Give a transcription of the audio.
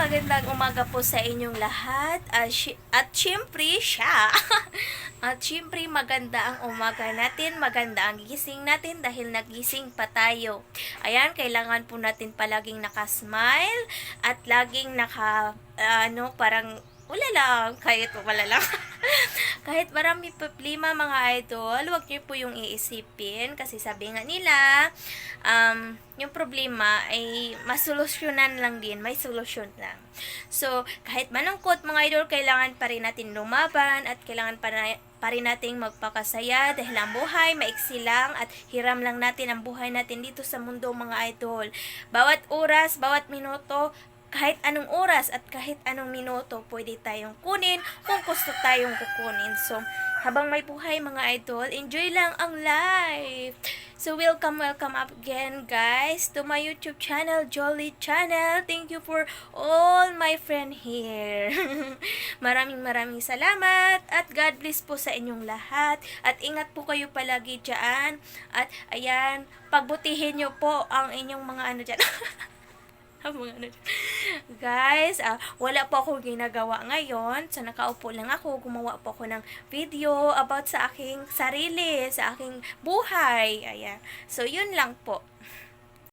magandang umaga po sa inyong lahat. At syempre, siya. At syempre, maganda ang umaga natin, maganda ang gising natin dahil nagising pa tayo. Ayan, kailangan po natin palaging nakasmile at laging parang wala lang, kahit wala lang. Kahit marami problema mga idol, huwag niyo po yung iisipin kasi sabi nga nila, yung problema ay masolusyonan lang din, may solusyon lang. So, kahit malungkot mga idol, kailangan pa rin natin lumaban at kailangan pa rin nating magpakasaya dahil ang buhay maiksi lang at hiram lang natin ang buhay natin dito sa mundo mga idol. Bawat oras, bawat minuto, kahit anong oras at kahit anong minuto pwede tayong kunin kung gusto tayong kukunin. So, habang may buhay mga idol, enjoy lang ang life. So, welcome up again guys to my YouTube channel, Jolly Channel. Thank you for all my friend here. maraming salamat at God bless po sa inyong lahat. At ingat po kayo palagi dyan. At ayan, pagbutihin nyo po ang inyong mga dyan. Guys, wala po akong ginagawa ngayon. So, nakaupo lang ako. Gumawa po ako ng video about sa aking sarili, sa aking buhay. Ayan. So, yun lang po.